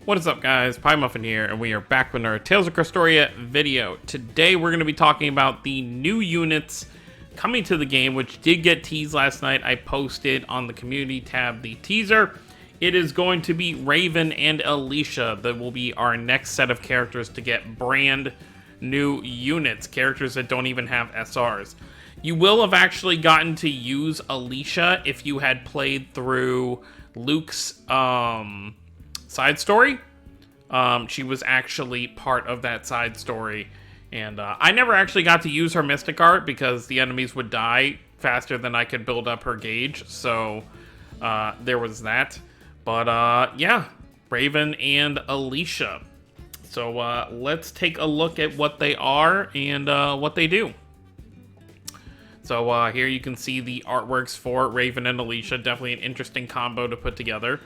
What is up, guys? Pie Muffin here, and we are back with our Tales of Crestoria video. Today we're going to be talking about the new units coming to the game, which did get teased last night. I posted on the community tab the teaser. It is going to be Raven and ALISHA that will be our next set of characters to get brand new units, characters that don't even have SRs. You will have actually gotten to use ALISHA if you had played through Luke's side story. She was actually part of that side story, and I never actually got to use her mystic art because the enemies would die faster than I could build up her gauge, so there was that. But yeah, Raven and ALISHA. So let's take a look at what they are and what they do. So here you can see the artworks for Raven and ALISHA. Definitely an interesting combo to put together.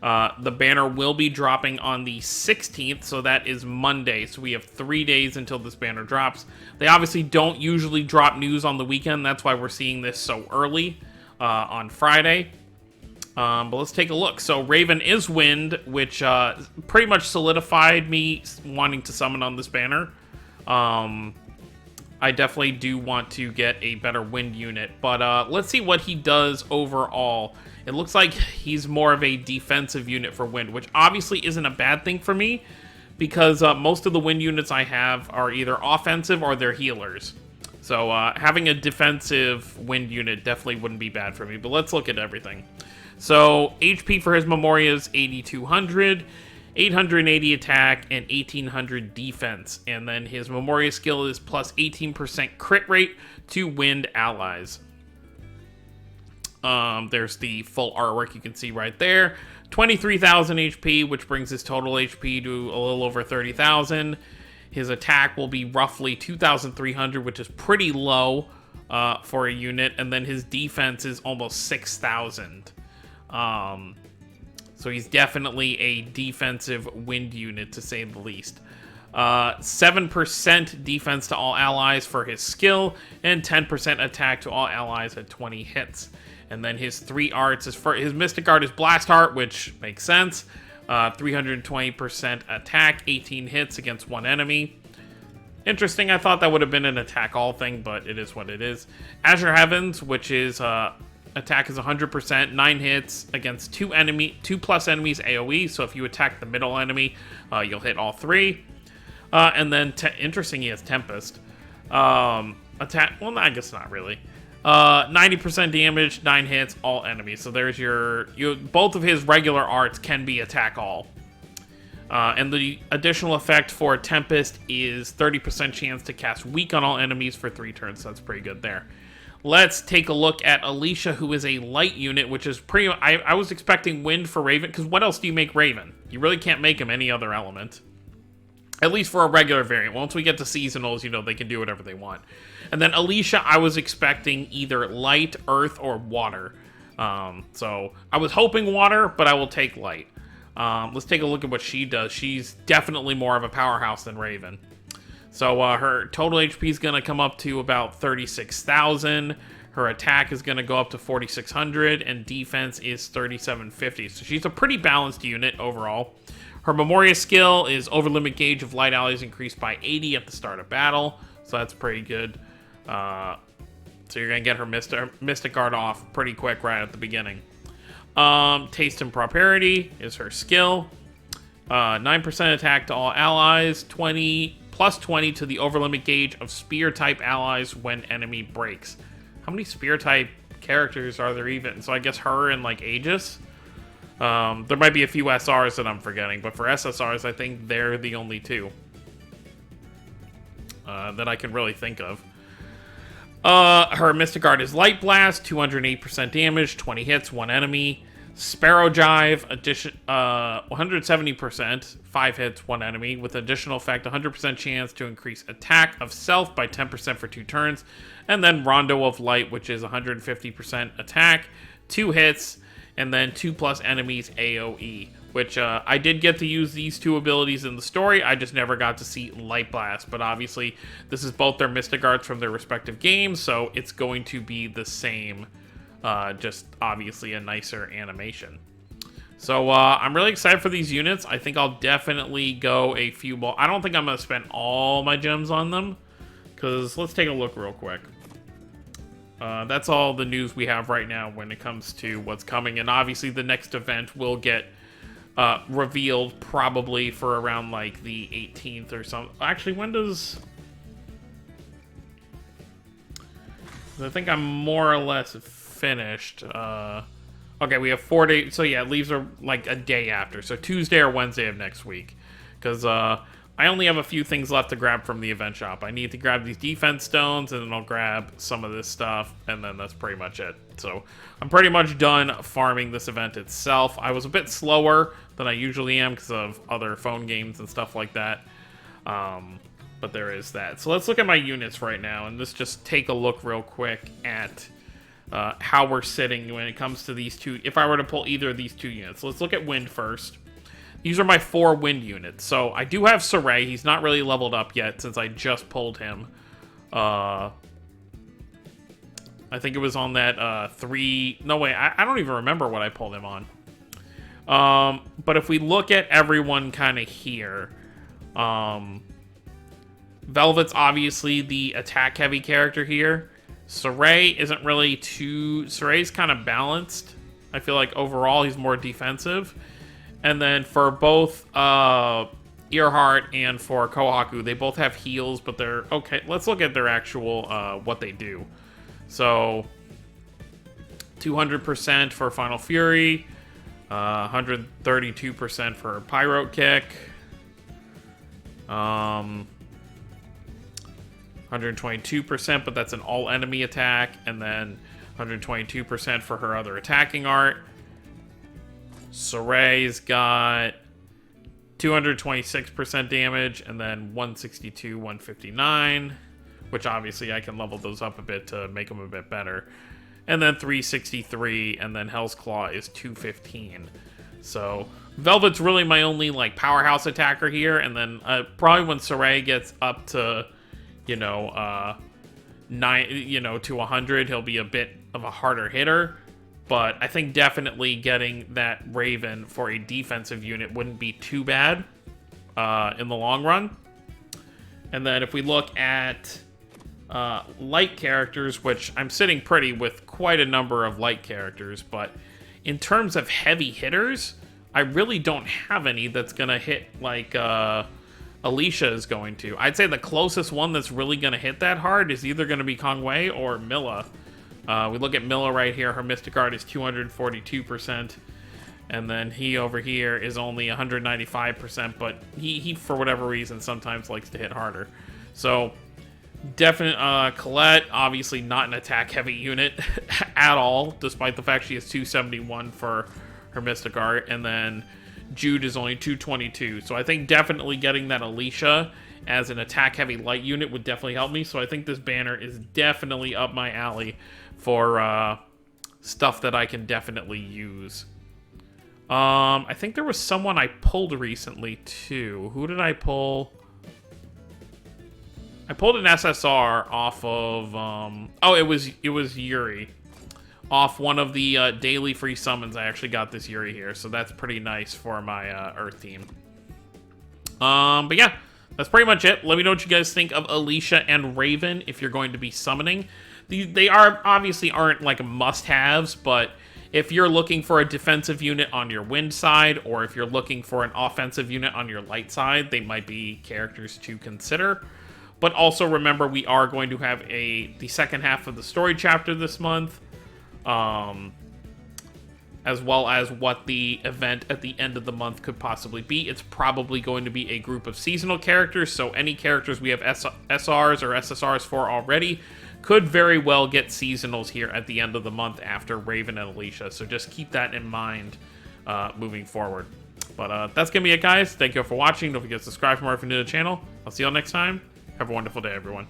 The banner will be dropping on the 16th, so that is Monday. So we have 3 days until this banner drops. They obviously don't usually drop news on the weekend. That's why we're seeing this so early on Friday. But let's take a look. So Raven is Wind, which pretty much solidified me wanting to summon on this banner. I definitely do want to get a better Wind unit. But let's see what he does overall. It looks like he's more of a defensive unit for Wind, which obviously isn't a bad thing for me, because most of the Wind units I have are either offensive or they're healers. So having a defensive Wind unit definitely wouldn't be bad for me, but let's look at everything. So HP for his Memoria is 8,200, 880 attack, and 1,800 defense. And then his Memoria skill is plus 18% crit rate to Wind allies. There's the full artwork you can see right there. 23,000 HP, which brings his total HP to a little over 30,000. His attack will be roughly 2,300, which is pretty low for a unit. And then his defense is almost 6,000. So he's definitely a defensive Wind unit, to say the least. 7% defense to all allies for his skill, and 10% attack to all allies at 20 hits. And then his three arts is for his Mystic Art is Blast Heart, which makes sense. 320% attack, 18 hits against one enemy. Interesting, I thought that would have been an attack all thing, but it is what it is. Azure Heavens, which is attack is 100%, 9 hits against 2 plus enemies AoE. So if you attack the middle enemy, you'll hit all 3. And then interesting, he has Tempest. Attack, well, I guess not really. 90% damage, 9 hits, all enemies. So there's both of his regular arts can be attack all. And the additional effect for Tempest is 30% chance to cast weak on all enemies for 3 turns. So that's pretty good there. Let's take a look at ALISHA, who is a light unit, which is pretty... I was expecting Wind for Raven, because what else do you make Raven? You really can't make him any other element. At least for a regular variant. Once we get to seasonals, you know, they can do whatever they want. And then ALISHA, I was expecting either light, earth, or water. So I was hoping water, but I will take light. Let's take a look at what she does. She's definitely more of a powerhouse than Raven. So her total HP is going to come up to about 36,000. Her attack is going to go up to 4,600, and defense is 3,750. So she's a pretty balanced unit overall. Her Memoria skill is Overlimit Gauge of Light Allies increased by 80 at the start of battle. So that's pretty good. So you're going to get her Mystic Art off pretty quick right at the beginning. Taste and Prosperity is her skill. 9% attack to all allies. Plus 20 to the Overlimit Gauge of Spear-type allies when enemy breaks. How many Spear-type characters are there even? So I guess her and, like, Aegis? There might be a few SRs that I'm forgetting, but for SSRs, I think they're the only 2 that I can really think of. Her Mystic Art is Light Blast, 208% damage, 20 hits, 1 enemy. Sparrow Jive, 170%, 5 hits, 1 enemy, with additional effect, 100% chance to increase attack of self by 10% for 2 turns. And then Rondo of Light, which is 150% attack, 2 hits, and then 2 plus enemies AoE, which I did get to use these 2 abilities in the story. I just never got to see Light Blast, but obviously this is both their Mystic Arts from their respective games, so it's going to be the same, just obviously a nicer animation. So I'm really excited for these units. I think I'll definitely go a few more. I don't think I'm going to spend all my gems on them, because let's take a look real quick. That's all the news we have right now when it comes to what's coming. And obviously the next event will get revealed probably for around like the 18th or something. Actually, when does... I think I'm more or less finished. Okay, we have 4 days. So yeah, it leaves are like a day after. So Tuesday or Wednesday of next week. Because I only have a few things left to grab from the event shop. I need to grab these defense stones, and then I'll grab some of this stuff, and then that's pretty much it. So I'm pretty much done farming this event itself. I was a bit slower than I usually am because of other phone games and stuff like that. But there is that. So let's look at my units right now, and let's just take a look real quick at how we're sitting when it comes to these two. If I were to pull either of these two units. Let's look at wind first. These are my 4 wind units. So I do have Saray. He's not really leveled up yet since I just pulled him. I think it was on that 3... No, wait. I don't even remember what I pulled him on. But if we look at everyone kind of here... Velvet's obviously the attack-heavy character here. Saray isn't really too... Saray's kind of balanced. I feel like overall he's more defensive. And then for both Earhart and for Kohaku, they both have heals, but they're... Okay, let's look at their actual, what they do. So, 200% for Final Fury, 132% for Pyro Kick, 122%, but that's an all-enemy attack, and then 122% for her other attacking art. Saray's got 226% damage, and then 162, 159, which obviously I can level those up a bit to make them a bit better. And then 363, and then Hell's Claw is 215. So Velvet's really my only like powerhouse attacker here, and then probably when Saray gets up to, you know, to 100, he'll be a bit of a harder hitter. But I think definitely getting that Raven for a defensive unit wouldn't be too bad in the long run. And then if we look at light characters, which I'm sitting pretty with quite a number of light characters, but in terms of heavy hitters, I really don't have any that's going to hit like ALISHA is going to. I'd say the closest one that's really going to hit that hard is either going to be Kong Wei or Milla. We look at Milla right here. Her Mystic Art is 242%. And then he over here is only 195%. But he for whatever reason, sometimes likes to hit harder. So, definite Colette, obviously not an attack-heavy unit at all. Despite the fact she has 271 for her Mystic Art. And then Jude is only 222. So I think definitely getting that ALISHA as an attack-heavy light unit would definitely help me. So I think this banner is definitely up my alley for stuff that I can definitely use. I think there was someone I pulled recently, too. Who did I pull? I pulled an SSR off of... oh, it was Yuri. Off one of the daily free summons, I actually got this Yuri here. So that's pretty nice for my Earth team. But yeah, that's pretty much it. Let me know what you guys think of ALISHA and Raven if you're going to be summoning. They obviously aren't like must-haves, but if you're looking for a defensive unit on your wind side, or if you're looking for an offensive unit on your light side, they might be characters to consider. But also remember, we are going to have the second half of the story chapter this month, as well as what the event at the end of the month could possibly be. It's probably going to be a group of seasonal characters, so any characters we have SRs or SSRs for already could very well get seasonals here at the end of the month after Raven and ALISHA, so just keep that in mind moving forward. But that's going to be it, guys. Thank you all for watching. Don't forget to subscribe for more if you're new to the channel. I'll see you all next time. Have a wonderful day, everyone.